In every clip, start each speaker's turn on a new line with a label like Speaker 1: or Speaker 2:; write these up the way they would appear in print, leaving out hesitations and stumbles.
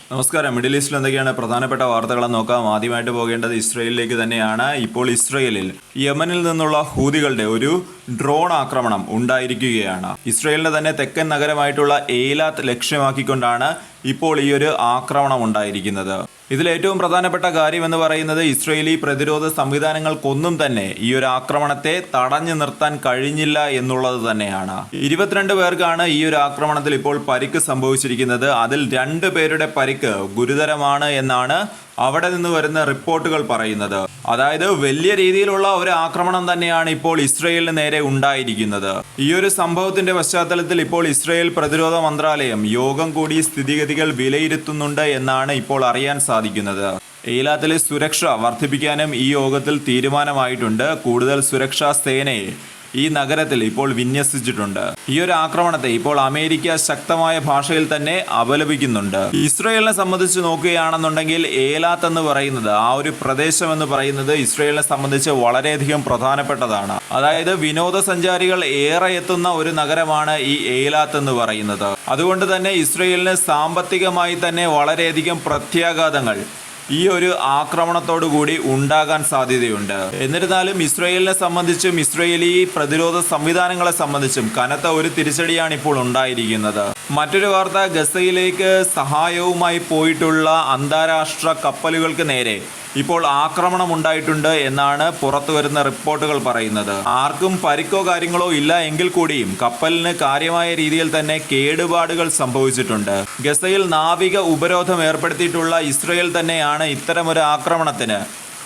Speaker 1: നമസ്കാരം. മിഡിൽ ഈസ്റ്റിൽ എന്തൊക്കെയാണ് പ്രധാനപ്പെട്ട വാർത്തകളെന്ന് നോക്കാം. ആദ്യമായിട്ട് പോകേണ്ടത് ഇസ്രയേലിലേക്ക് തന്നെയാണ്. ഇപ്പോൾ ഇസ്രയേലിൽ യമനിൽ നിന്നുള്ള ഹൂതികളുടെ ഒരു ഡ്രോൺ ആക്രമണം ഉണ്ടായിരിക്കുകയാണ്. ഇസ്രയേലിന്റെ തന്നെ തെക്കൻ നഗരമായിട്ടുള്ള എയ്ലാത്ത് ലക്ഷ്യമാക്കിക്കൊണ്ടാണ് ഇപ്പോൾ ഈ ഒരു ആക്രമണം ഉണ്ടായിരിക്കുന്നത്. ഇതിൽ ഏറ്റവും പ്രധാനപ്പെട്ട കാര്യം എന്ന് പറയുന്നത് ഇസ്രയേലി പ്രതിരോധ സംവിധാനങ്ങൾക്കൊന്നും തന്നെ ഈ ഒരു ആക്രമണത്തെ തടഞ്ഞു നിർത്താൻ കഴിഞ്ഞില്ല എന്നുള്ളത് തന്നെയാണ്. 22 പേർക്കാണ് ഈ ഒരു ആക്രമണത്തിൽ ഇപ്പോൾ പരിക്ക് സംഭവിച്ചിരിക്കുന്നത്. അതിൽ 2 പേരുടെ പരിക്ക് ഗുരുതരമാണ് എന്നാണ് അവിടെ നിന്ന് വരുന്ന റിപ്പോർട്ടുകൾ പറയുന്നത്. അതായത് വലിയ രീതിയിലുള്ള ഒരു ആക്രമണം തന്നെയാണ് ഇപ്പോൾ ഇസ്രയേലിന് നേരെ ഉണ്ടായിരിക്കുന്നത്. ഈ ഒരു സംഭവത്തിന്റെ പശ്ചാത്തലത്തിൽ ഇപ്പോൾ ഇസ്രയേൽ പ്രതിരോധ മന്ത്രാലയം യോഗം കൂടി സ്ഥിതിഗതികൾ വിലയിരുത്തുന്നുണ്ട് എന്നാണ് ഇപ്പോൾ അറിയാൻ സാധിക്കുന്നത്. എയ്ലാത്തിലെ സുരക്ഷ വർദ്ധിപ്പിക്കാനും ഈ യോഗത്തിൽ തീരുമാനമായിട്ടുണ്ട്. കൂടുതൽ സുരക്ഷാ സേനയെ ഈ നഗരത്തിൽ ഇപ്പോൾ വിന്യസിച്ചിട്ടുണ്ട്. ഈ ഒരു ആക്രമണത്തെ ഇപ്പോൾ അമേരിക്ക ശക്തമായ ഭാഷയിൽ തന്നെ അപലപിക്കുന്നുണ്ട്. ഇസ്രയേലിനെ സംബന്ധിച്ച് നോക്കുകയാണെന്നുണ്ടെങ്കിൽ ഏലാത്ത് എന്ന് പറയുന്നത്, ആ ഒരു പ്രദേശം എന്ന് പറയുന്നത് ഇസ്രയേലിനെ സംബന്ധിച്ച് വളരെയധികം പ്രധാനപ്പെട്ടതാണ്. അതായത് വിനോദസഞ്ചാരികൾ ഏറെ എത്തുന്ന ഒരു നഗരമാണ് ഈ ഏലാത്ത് എന്ന് പറയുന്നത്. അതുകൊണ്ട് തന്നെ ഇസ്രയേലിന് സാമ്പത്തികമായി തന്നെ വളരെയധികം പ്രത്യാഘാതങ്ങൾ ഈ ഒരു ആക്രമണത്തോടു കൂടി ഉണ്ടാകാൻ സാധ്യതയുണ്ട്. എന്നിരുന്നാലും ഇസ്രയേലിനെ സംബന്ധിച്ചും ഇസ്രയേലി പ്രതിരോധ സംവിധാനങ്ങളെ സംബന്ധിച്ചും കനത്ത ഒരു തിരിച്ചടിയാണ് ഇപ്പോൾ ഉണ്ടായിരിക്കുന്നത്. മറ്റൊരു വാർത്ത, ഗസയിലേക്ക് സഹായവുമായി പോയിട്ടുള്ള അന്താരാഷ്ട്ര കപ്പലുകൾക്ക് നേരെ ഇപ്പോൾ ആക്രമണം ഉണ്ടായിട്ടുണ്ട് എന്നാണ് പുറത്തു വരുന്ന റിപ്പോർട്ടുകൾ പറയുന്നത്. ആർക്കും പരിക്കോ കാര്യങ്ങളോ ഇല്ല എങ്കിൽ കൂടിയും കപ്പലിന് കാര്യമായ രീതിയിൽ തന്നെ കേടുപാടുകൾ സംഭവിച്ചിട്ടുണ്ട്. ഗസയിൽ നാവിക ഉപരോധം ഏർപ്പെടുത്തിയിട്ടുള്ള ഇസ്രയേൽ തന്നെയാണ് ഇത്തരമൊരു ആക്രമണത്തിന്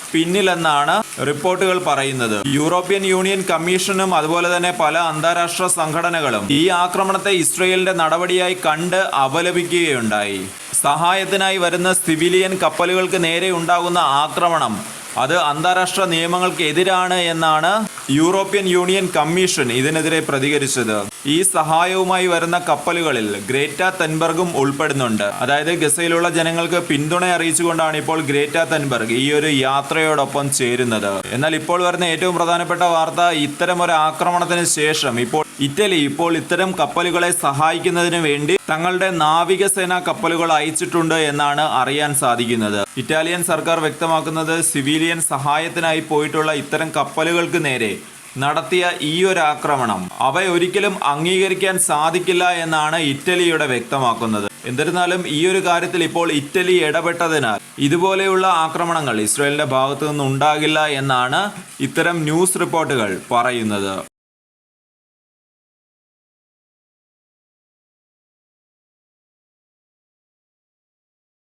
Speaker 1: പിന്നിലെന്നാണ് റിപ്പോർട്ടുകൾ പറയുന്നത്. യൂറോപ്യൻ യൂണിയൻ കമ്മീഷനും അതുപോലെ തന്നെ പല അന്താരാഷ്ട്ര സംഘടനകളും ഈ ആക്രമണത്തെ ഇസ്രയേലിന്റെ നടപടിയായി കണ്ട് അപലപിക്കുകയുണ്ടായി. സഹായത്തിനായി വരുന്ന സിവിലിയൻ കപ്പലുകൾക്ക് നേരെ ഉണ്ടാകുന്ന ആക്രമണം അത് അന്താരാഷ്ട്ര നിയമങ്ങൾക്ക് എതിരാണ് എന്നാണ് യൂറോപ്യൻ യൂണിയൻ കമ്മീഷൻ ഇതിനെതിരെ പ്രതികരിച്ചത്. ഈ സഹായവുമായി വരുന്ന കപ്പലുകളിൽ ഗ്രേറ്റ തൻബർഗും ഉൾപ്പെടുന്നുണ്ട്. അതായത് ഗസയിലുള്ള ജനങ്ങൾക്ക് പിന്തുണ അറിയിച്ചുകൊണ്ടാണ് ഇപ്പോൾ ഗ്രേറ്റ തൻബർഗ് ഈ ഒരു യാത്രയോടൊപ്പം ചേരുന്നത്. എന്നാൽ ഇപ്പോൾ വരുന്ന ഏറ്റവും പ്രധാനപ്പെട്ട വാർത്ത, ഇത്തരം ഒരു ആക്രമണത്തിന് ശേഷം ഇറ്റലി ഇത്തരം കപ്പലുകളെ സഹായിക്കുന്നതിന് വേണ്ടി തങ്ങളുടെ നാവികസേനാ കപ്പലുകൾ അയച്ചിട്ടുണ്ട് എന്നാണ് അറിയാൻ സാധിക്കുന്നത്. ഇറ്റാലിയൻ സർക്കാർ വ്യക്തമാക്കുന്നത് സിവിലിയൻ സഹായത്തിനായി പോയിട്ടുള്ള ഇത്തരം കപ്പലുകൾക്ക് നേരെ നടത്തിയ ഈ ഒരു ആക്രമണം ഒരിക്കലും അംഗീകരിക്കാൻ സാധിക്കില്ല എന്നാണ് ഇറ്റലിയുടെ വ്യക്തമാക്കുന്നത്. എന്നിരുന്നാലും ഈ ഒരു കാര്യത്തിൽ ഇപ്പോൾ ഇറ്റലി ഇടപെട്ടതിനാൽ ഇതുപോലെയുള്ള ആക്രമണങ്ങൾ ഇസ്രയേലിന്റെ ഭാഗത്തു നിന്ന് ഉണ്ടാകില്ല എന്നാണ് ഇത്തരം ന്യൂസ് റിപ്പോർട്ടുകൾ പറയുന്നത്.